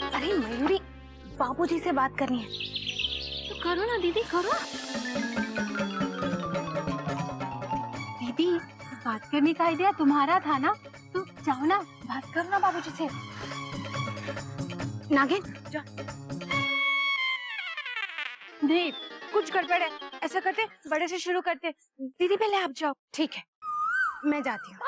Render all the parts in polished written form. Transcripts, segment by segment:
अरे मयूरी, बाबूजी से बात करनी है तो करो ना दीदी, करो। दीदी, बात करने का आइडिया तुम्हारा था ना, तो जाओ ना, बात करो ना बाबूजी से। नागिन जा। नहीं, कुछ गड़बड़ है। ऐसा करते, बड़े से शुरू करते। दीदी पहले आप जाओ। ठीक है, मैं जाती हूँ।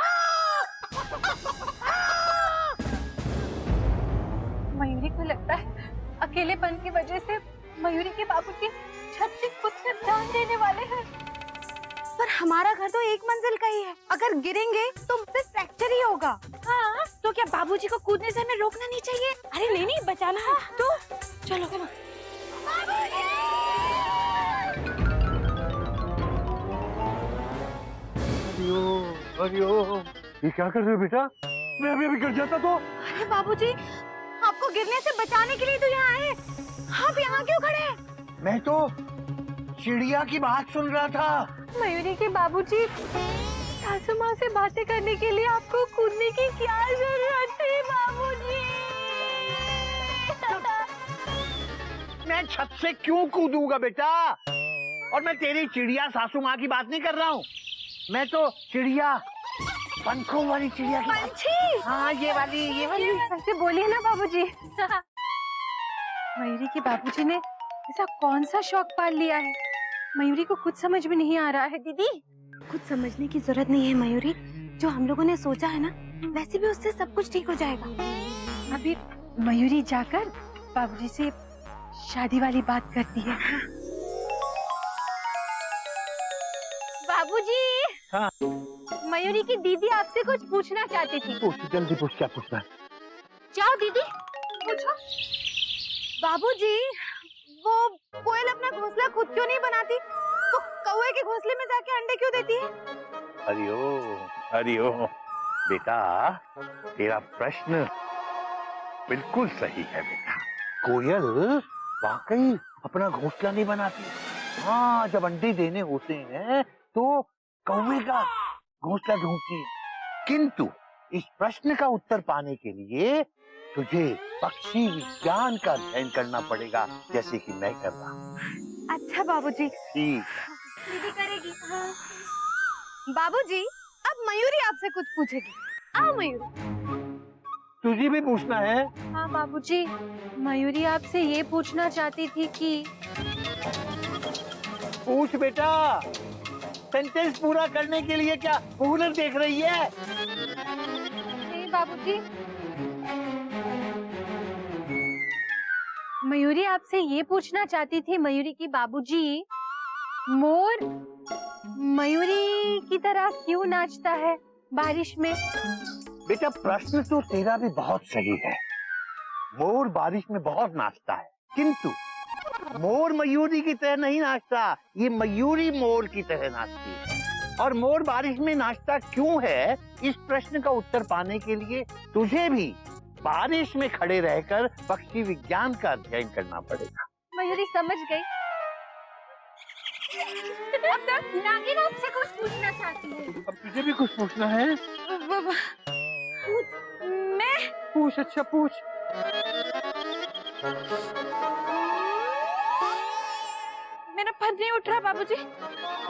मयूरी को लगता है अकेलेपन की वजह से मयूरी के बाबूजी छत से खुद से जान देने वाले हैं। पर हमारा घर तो एक मंजिल का ही है, अगर गिरेंगे तो फिर फ्रैक्चर ही होगा। हाँ, तो क्या बाबूजी को कूदने से हमें रोकना नहीं चाहिए? अरे नहीं नहीं, बचाना है। तो चलो चलो। हरिओम, ये क्या कर रहे हो बेटा? मैं अभी गिर जाता तो। अरे बाबूजी, आपको गिरने से बचाने के लिए तो यहाँ आए। आप यहाँ क्यों खड़े हैं? मैं तो चिड़िया की बात सुन रहा था। मयूरी के बाबूजी, सासू माँ से बातें करने के लिए आपको कूदने की क्या जरूरत थी बाबूजी? मैं छत से क्यों कूदूंगा बेटा? और मैं तेरी चिड़िया सासू माँ की बात नहीं कर रहा हूँ। मैं तो चिड़िया, पंखों वाली चिड़िया की। पंछी? हाँ, ये वाली। ऐसे बोलिए ना बाबूजी। मयूरी के बाबूजी ने ऐसा कौन सा शौक पाल लिया है, मयूरी को खुद समझ में नहीं आ रहा है। दीदी, कुछ समझने की जरूरत नहीं है मयूरी, जो हम लोगों ने सोचा है ना, वैसे भी उससे सब कुछ ठीक हो जाएगा। अभी मयूरी जाकर बाबूजी से शादी वाली बात करती है। बाबूजी। हाँ। मयूरी की दीदी आपसे कुछ पूछना चाहती थी। पूछ, जल्दी पूछ, क्या पूछना है? जाओ दीदी, पूछो। बाबूजी, वो कोयल अपना घोंसला खुद क्यों नहीं बनाती? तो कौवे के घोंसले में जाके अंडे क्यों देती है? हरिओम, हरिओम। बेटा, तेरा प्रश्न बिल्कुल सही है बेटा। कोयल वाकई अपना घोंसला नहीं बनाती। हाँ, जब अंडे देने होते हैं तो कौवे का घोंसला ढूंढती है। किंतु इस प्रश्न का उत्तर पाने के लिए तुझे पक्षी विज्ञान का अध्ययन करना पड़ेगा, जैसे कि मैं कर रहा हूँ। अच्छा बाबूजी। ठीक है। दीदी करेगी। हाँ। बाबूजी, अब मयूरी आपसे कुछ पूछेगी। आओ मयूरी। तुझे भी पूछना है? हाँ बाबूजी, मयूरी आपसे ये पूछना चाहती थी कि। पूछ बेटा। सेंटेंस पूरा करने के लिए क्या हुनर देख रही है? नहीं बाबूजी, मयूरी आपसे ये पूछना चाहती थी मयूरी की बाबूजी, मोर मयूरी की तरह क्यों नाचता है बारिश में? बेटा, प्रश्न तो तेरा भी बहुत सही है। मोर बारिश में बहुत नाचता है, किंतु मोर मयूरी की तरह नहीं नाचता, ये मयूरी मोर की तरह नाचती है। और मोर बारिश में नाचता क्यों है, इस प्रश्न का उत्तर पाने के लिए तुझे भी बारिश में खड़े रहकर पक्षी विज्ञान का अध्ययन करना पड़ेगा। मयूरी समझ गई। अब तो नागिन आपसे कुछ पूछना चाहती है। अब तुझे भी कुछ पूछना है? मैं पूछ। अच्छा पूछ। मेरा फन नहीं उठ रहा बाबूजी।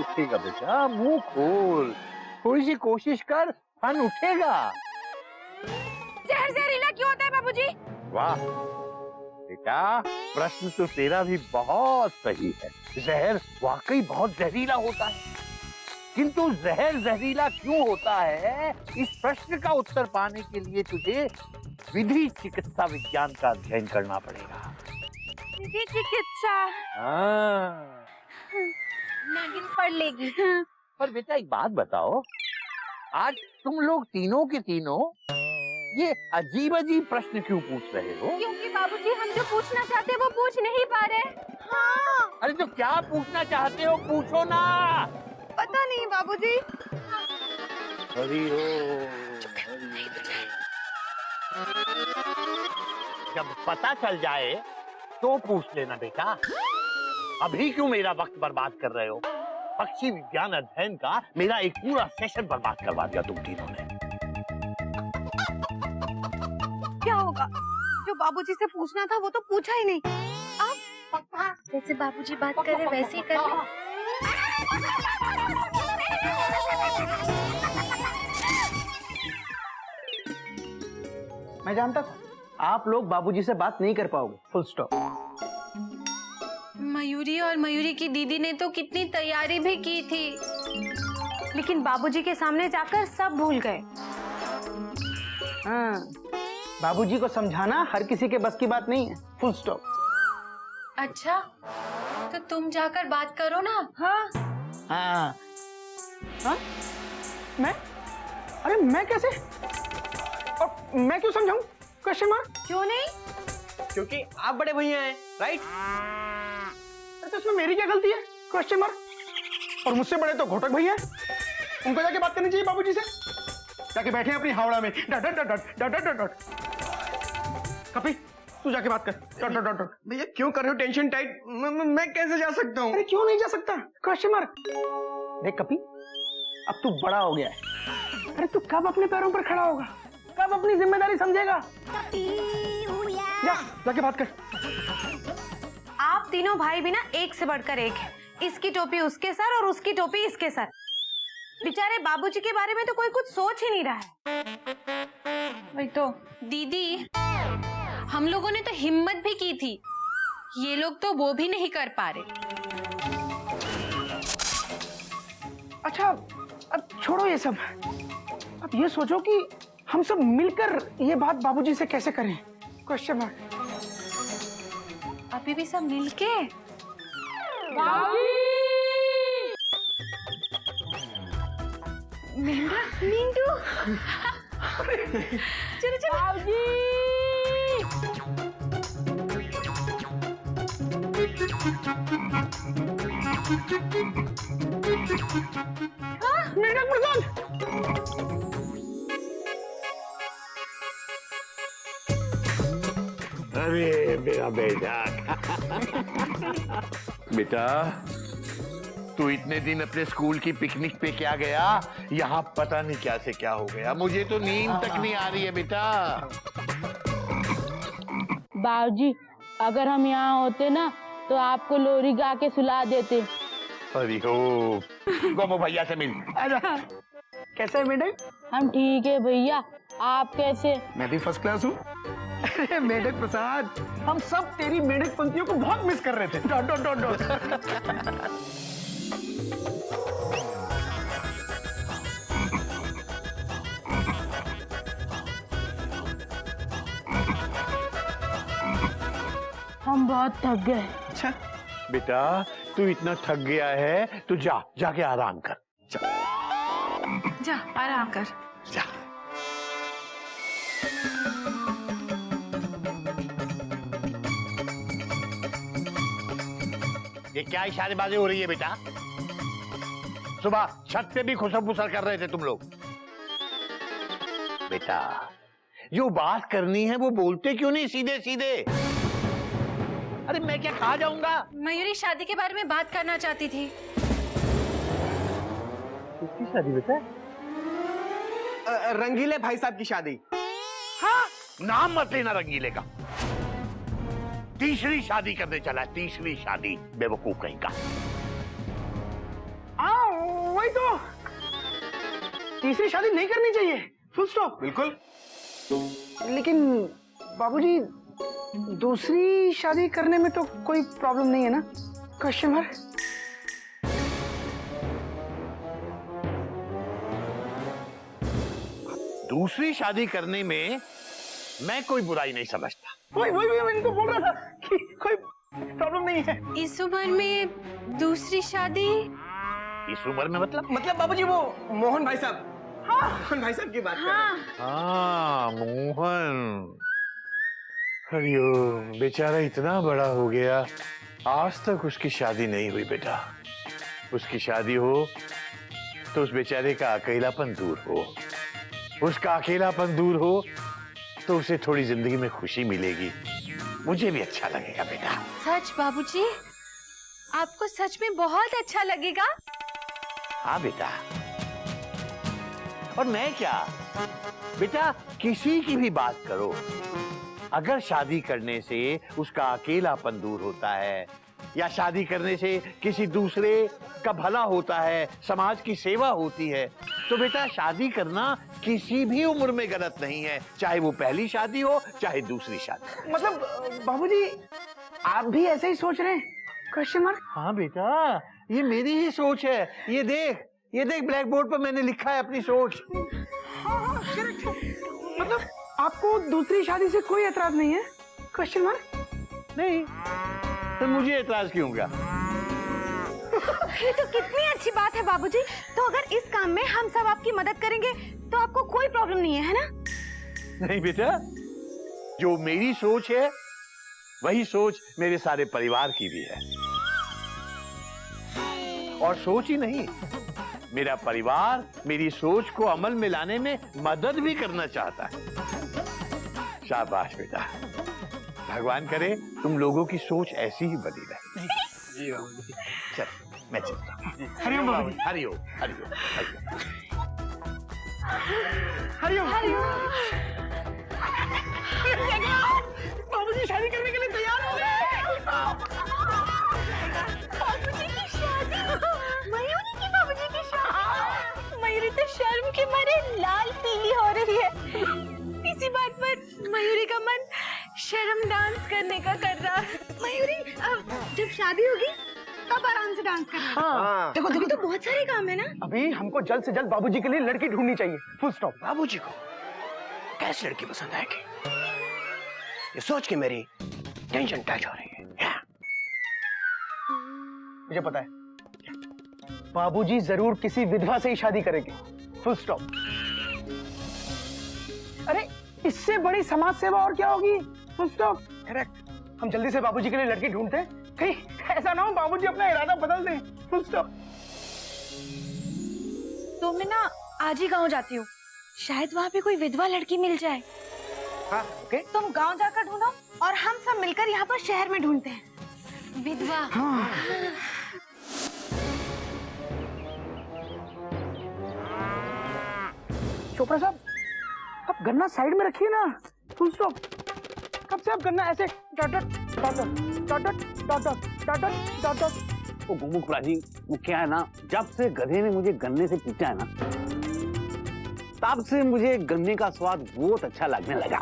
उठेगा बेटा, मुंह खोल, थोड़ी सी कोशिश कर, फन उठेगा। जहर जहरीला क्यों होता है बाबूजी? वाह बेटा, प्रश्न तो तेरा भी बहुत सही है। जहर वाकई बहुत जहरीला होता है, किंतु जहर जहरीला क्यों होता है, इस प्रश्न का उत्तर पाने के लिए तुझे विधि चिकित्सा विज्ञान का अध्ययन करना पड़ेगा। विधि चिकित्सा? हाँ। नागिन पढ़ लेगी। पर बेटा एक बात बताओ, आज तुम लोग तीनों के तीनों ये अजीब अजीब प्रश्न क्यों पूछ रहे हो? क्योंकि बाबूजी, हम जो पूछना चाहते हैं वो पूछ नहीं पा रहे। हाँ। अरे तो क्या पूछना चाहते हो, पूछो ना। पता नहीं बाबूजी। जब पता चल जाए तो पूछ लेना बेटा। अभी क्यों मेरा वक्त बर्बाद कर रहे हो? पक्षी विज्ञान अध्ययन का मेरा एक पूरा सेशन बर्बाद करवा दिया तुम तीनों ने। क्या होगा? जो बाबूजी से पूछना था वो तो पूछा ही नहीं। अब पापा जैसे बाबूजी बात कर रहे वैसे ही कर ले। मैं जानता था आप लोग बाबूजी से बात नहीं कर पाओगे, फुल स्टॉप। मयूरी और मयूरी की दीदी ने तो कितनी तैयारी भी की थी, लेकिन बाबूजी के सामने जाकर सब भूल गए। हाँ, बाबूजी को समझाना हर किसी के बस की बात नहीं है, फुल स्टॉप। अच्छा, तो तुम जाकर बात करो ना। हाँ हाँ हाँ, मैं? अरे मैं कैसे? और मैं क्यों समझाऊं? Question mark. क्यों नहीं? क्योंकि आप बड़े भैया हैं, राइट? तो इसमें मेरी क्या गलती है? Question mark. और मुझसे बड़े तो घोटक भैया हैं, उनको जाके बात करनी चाहिए बाबूजी से। जाके बैठे हैं अपनी हावड़ा में, डट डट डट डट डट डट। कपी, तू जाके बात कर, डट डट डट। भैया क्यों कर रहे हो टेंशन टाइट? मैं कैसे जा सकता हूँ? अरे क्यों नहीं जा सकता? Question mark. देख कपी, अब तू बड़ा हो गया है। अरे तू कब अपने पैरों पर खड़ा होगा? कब अपनी जिम्मेदारी समझेगा? जा, जाके बात कर। आप तीनों भाई भी ना एक से बढ़कर एक है। इसकी टोपी उसके सर और उसकी टोपी इसके सर। बेचारे बाबूजी के बारे में तो कोई कुछ सोच ही नहीं रहा है। वही तो दीदी, हम लोगों ने तो हिम्मत भी की थी, ये लोग तो वो भी नहीं कर पा रहे। अच्छा, अब छोड़ो ये सब। अब ये सोचो कि हम सब मिलकर ये बात बाबूजी से कैसे करें? Question mark. अभी भी सब मिलके? मिंटू, चलो चलो। मेढक प्रधान। अरे मेरा बेटा बेटा, तू इतने दिन अपने स्कूल की पिकनिक पे क्या गया? यहाँ पता नहीं क्या से क्या हो गया। मुझे तो नींद तक नहीं आ रही है बेटा। बाबूजी, अगर हम यहाँ होते ना तो आपको लोरी गा के सुला देते। अरे हो, गोमो भैया से मिल। आजा। कैसा है मेढक? हम ठीक है भैया, आप कैसे? मैं भी फर्स्ट क्लास हूँ। अरे मेढक प्रसाद, हम सब तेरी मेढक पंक्तियों को बहुत मिस कर रहे थे। Dot dot dot dot. हम बहुत थक गए। अच्छा, बेटा तू इतना थक गया है, तू जाके आराम कर। जा आराम कर। जा। ये क्या इशारेबाजी हो रही है बेटा? सुबह छत पे भी खुसर फुसर कर रहे थे तुम लोग। बेटा जो बात करनी है वो बोलते क्यों नहीं सीधे सीधे? अरे मैं क्या खा जाऊंगा? मयूरी शादी के बारे में बात करना चाहती थी। किसकी शादी बेटा? रंगीले भाई साहब की शादी। हाँ, नाम मत लेना रंगीले का। तीसरी शादी करने चला है, तीसरी शादी। बेवकूफ कहीं का। वही तो, तीसरी शादी नहीं करनी चाहिए, फुल स्टॉप। बिल्कुल। लेकिन बाबूजी, दूसरी शादी करने में तो कोई प्रॉब्लम नहीं है ना? Question mark. दूसरी शादी करने में मैं कोई बुराई नहीं समझता। वही मैं इनको बोल रहा था कि कोई प्रॉब्लम नहीं है। इस उम्र में दूसरी शादी? इस उम्र में मतलब बाबूजी वो मोहन भाई साहब। हाँ, मोहन भाई साहब की बात कर रहे हैं। हाँ मोहन। हरिओम, बेचारा इतना बड़ा हो गया, आज तक उसकी शादी नहीं हुई बेटा। उसकी शादी हो तो उस बेचारे का अकेलापन दूर हो। उसका अकेलापन दूर हो तो उसे थोड़ी जिंदगी में खुशी मिलेगी। मुझे भी अच्छा लगेगा बेटा। सच बाबूजी? आपको सच में बहुत अच्छा लगेगा। हाँ बेटा, और मैं क्या बेटा, किसी की भी बात करो, अगर शादी करने से उसका अकेलापन दूर होता है या शादी करने से किसी दूसरे का भला होता है, समाज की सेवा होती है, तो बेटा शादी करना किसी भी उम्र में गलत नहीं है, चाहे वो पहली शादी हो चाहे दूसरी शादी। मतलब बाबूजी आप भी ऐसे ही सोच रहे हैं? Question mark. हाँ बेटा, ये मेरी ही सोच है। ये देख ब्लैक बोर्ड पर मैंने लिखा है अपनी सोच। हाँ, correct। मतलब आपको दूसरी शादी से कोई एतराज नहीं है? Question mark. नहीं, तो मुझे एतराज क्यों होगा? ये तो कितनी अच्छी बात है बाबूजी। तो अगर इस काम में हम सब आपकी मदद करेंगे तो आपको कोई प्रॉब्लम नहीं है ना? नहीं बेटा, जो मेरी सोच है वही सोच मेरे सारे परिवार की भी है, और सोच ही नहीं, मेरा परिवार मेरी सोच को अमल में लाने में मदद भी करना चाहता है। शाबाश बेटा, भगवान करे तुम लोगों की सोच ऐसी ही बनी रहे। जी बाबूजी। चल मैं चलता हूँ। हरिओम बाबूजी। हरिओम हरिओम हरिओम। बाबूजी शादी करने के लिए तैयार हो गए। बाबूजी की शादी, मयूरी की बाबूजी की शादी। मयूरी तो शर्म के मारे लाल पीली हो रही है। इसी बात पर मयूरी का मन शर्म डांस करने का कर रहा है। मयूरी, अब जब शादी होगी तब आराम से डांस करना। हाँ। देखो देखो, तो बहुत सारे काम है ना। अभी हमको जल्द से जल्द बाबूजी के लिए लड़की ढूंढनी चाहिए। Full stop. बाबूजी को कैसी लड़की पसंद आएगी, ये सोच के मेरी टेंशन टच हो रही है। मुझे पता है, बाबूजी जरूर किसी विधवा से ही शादी करेंगे। Full stop. अरे इससे बड़ी समाज सेवा और क्या होगी? Full stop. करेक्ट। हम जल्दी से बाबूजी के लिए लड़की ढूंढते हैं, कहीं ऐसा ना हो बाबूजी अपना इरादा बदल दें। Full stop. तो मैं ना आज ही गांव जाती हूँ, शायद वहाँ पे कोई विधवा लड़की मिल जाए। हाँ ओके। तुम गांव जाकर ढूंढो और हम सब मिलकर यहाँ पर शहर में ढूंढते हैं विधवा। हाँ। चोपड़ा साहब, आप गन्ना साइड में रखिए ना। Full stop. कब से आप गन्ना ऐसे dot dot dot dot dot dot dot dot. वो गोमुख राजी, वो क्या है ना, जब से गधे ने मुझे गन्ने से पीटा है ना, तब से मुझे गन्ने का स्वाद बहुत अच्छा लगने लगा।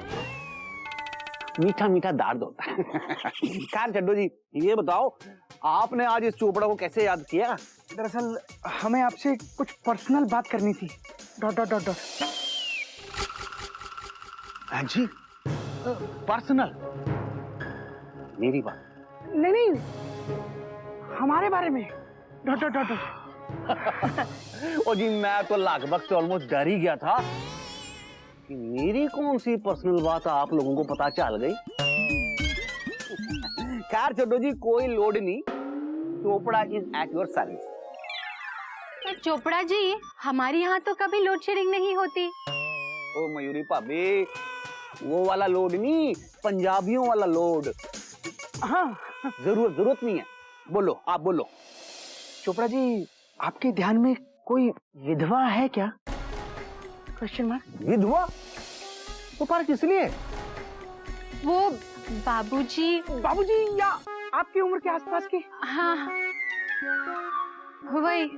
मीठा मीठा दर्द होता है। खैर चड्डो जी, ये बताओ आपने आज इस चोपड़ा को कैसे याद किया? दरअसल हमें आपसे कुछ पर्सनल बात करनी थी। Dot dot dot dot. हाँ जी, पर्सनल? मेरी बात? नहीं नहीं, हमारे बारे में। Dot dot dot dot. और जी मैं तो लगभग से ऑलमोस्ट डर ही गया था कि मेरी कौन सी पर्सनल बात आप लोगों को पता चल गई। खैर छोटो जी, कोई लोड नहीं, Chopra is at your service. Chopra ji, हमारे यहाँ तो कभी लोड शेडिंग नहीं होती। ओ मयूरी भाभी, वो वाला लोड नहीं, पंजाबियों वाला लोड। हाँ जरूरत नहीं है, बोलो आप बोलो। चोपड़ा जी, आपके ध्यान में कोई विधवा है क्या? Question mark. विधवा? तो पर किस लिए? वो बाबूजी। बाबूजी या आपकी उम्र के आसपास की? हाँ वही।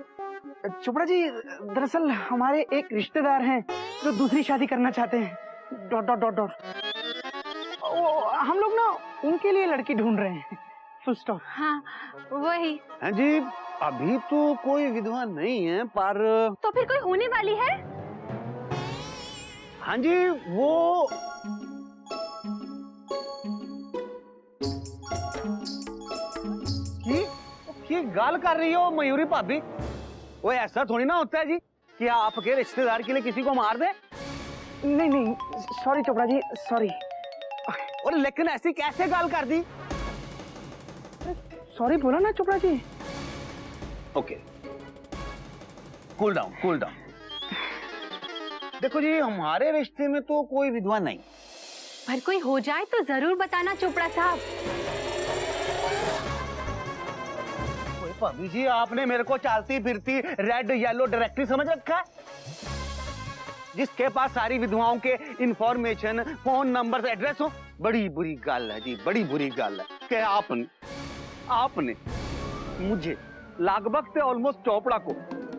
चोपड़ा जी, दरअसल हमारे एक रिश्तेदार हैं जो दूसरी शादी करना चाहते हैं। Dot dot dot dot. हम लोग ना उनके लिए लड़की ढूंढ रहे हैं। Full stop. हाँ वही। हाँ जी, अभी तो कोई विधवा नहीं है, पर तो फिर कोई होने वाली है? हाँ जी, वो ये गाल कर रही हो मयूरी भाभी? वो ऐसा थोड़ी ना होता है जी कि आपके रिश्तेदार के लिए किसी को मार दे। नहीं नहीं, सॉरी चोपड़ा जी, सॉरी। और लेकिन ऐसी कैसे गाल कर दी? सॉरी बोला ना Chopra ji. Okay, cool down cool down. देखो जी, हमारे रिश्ते में तो कोई विधवा नहीं, पर कोई हो जाए तो जरूर बताना चोपड़ा साहब। भाभी जी आपने मेरे को चलती फिरती रेड येलो डायरेक्टरी समझ रखा है, जिसके पास सारी विधवाओं के इंफॉर्मेशन, फोन नंबर, एड्रेस हो। बड़ी बुरी गल है जी, बड़ी बुरी गल है कि आपने मुझे लगभग से ऑलमोस्ट चोपड़ा को,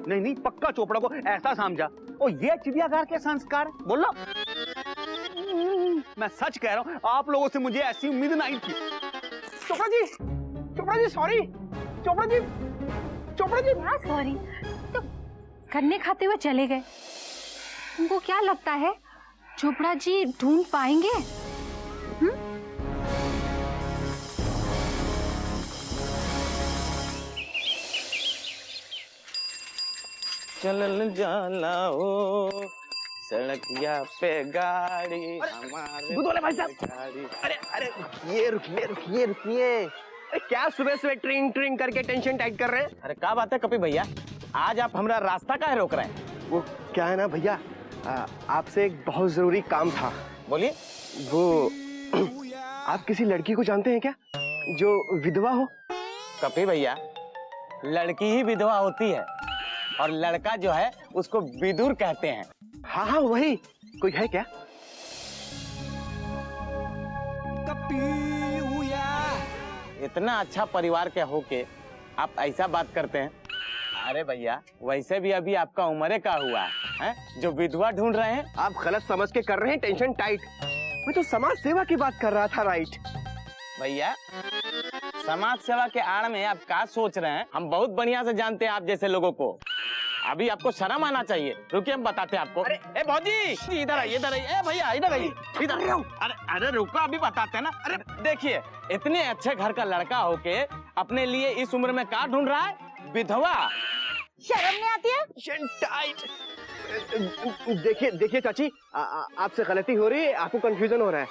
नहीं पक्का चोपड़ा को ऐसा समझा। ओ ये चिड़ियाघर के संस्कार, बोलो। मैं सच कह रहा हूं, आप लोगों से मुझे ऐसी उम्मीद नहीं थी। चोपड़ा जी सॉरी। चोपड़ा जी क्या सॉरी? तो गन्ने खाते हुए चले गए। उनको क्या लगता है चोपड़ा जी ढूंढ पाएंगे? चलल जाला हो सड़किया पे गाड़ी हमारे बुधवाले भाई साहब। गाड़ी। अरे रुकिए। अरे क्या सुबह सुबह ट्रिंग करके टेंशन टाइट कर रहे हैं? अरे क्या बात है कपी भैया, आज आप हमारा रास्ता काहे रोक रहे हैं? वो क्या है ना भैया, आपसे एक बहुत जरूरी काम था। बोलिए। वो आप किसी लड़की को जानते हैं क्या जो विधवा हो? कपी भैया, लड़की ही विधवा होती है और लड़का जो है उसको विदुर कहते हैं। हाँ वही। कोई है क्या? इतना अच्छा परिवार के होके आप ऐसा बात करते हैं? अरे भैया, वैसे भी अभी आपका उम्र का हुआ है जो विधवा ढूंढ रहे हैं। आप गलत समझ के कर रहे हैं टेंशन टाइट। मैं तो समाज सेवा की बात कर रहा था। राइट भैया, समाज सेवा के आड़ में आप क्या सोच रहे हैं? हम बहुत बढ़िया से जानते हैं आप जैसे लोगों को। अभी आपको शर्म आना चाहिए। रुकिए, हम बताते हैं आपको। ए भौजी, इधर आइए। ए भैया, इधर आइए। अरे रुको, अभी बताते हैं ना। अरे देखिए, इतने अच्छे घर का लड़का होके अपने लिए इस उम्र में क्या ढूंढ रहा है? विधवा। शर्म नहीं आती है? Tension tight. देखिए चाची, आपसे गलती हो रही है, आपको कंफ्यूजन हो रहा है।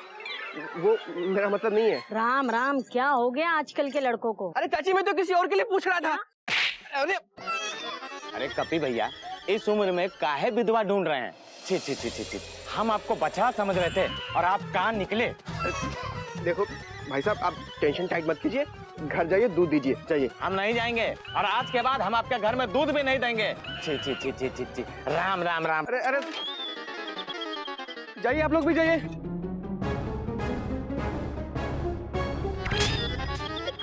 वो मेरा मतलब नहीं है। राम राम, क्या हो गया आजकल के लड़कों को? अरे चाची, मैं तो किसी और के लिए पूछ रहा था। अरे कपी भैया, इस उम्र में काहे विधवा ढूंढ रहे हैं? छी। हम आपको बचा समझ रहे थे और आप कहाँ निकले? देखो भाई साहब, आप टेंशन टाइट मत कीजिए, घर जाइए, दूध दीजिए, जाइए। हम नहीं जाएंगे और आज के बाद हम आपके घर में दूध भी नहीं देंगे। छी। राम। अरे जाइए, आप लोग भी जाइए।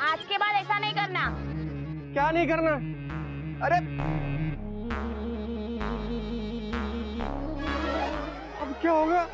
आज के बाद ऐसा नहीं करना। क्या नहीं करना? अरे अब क्या होगा?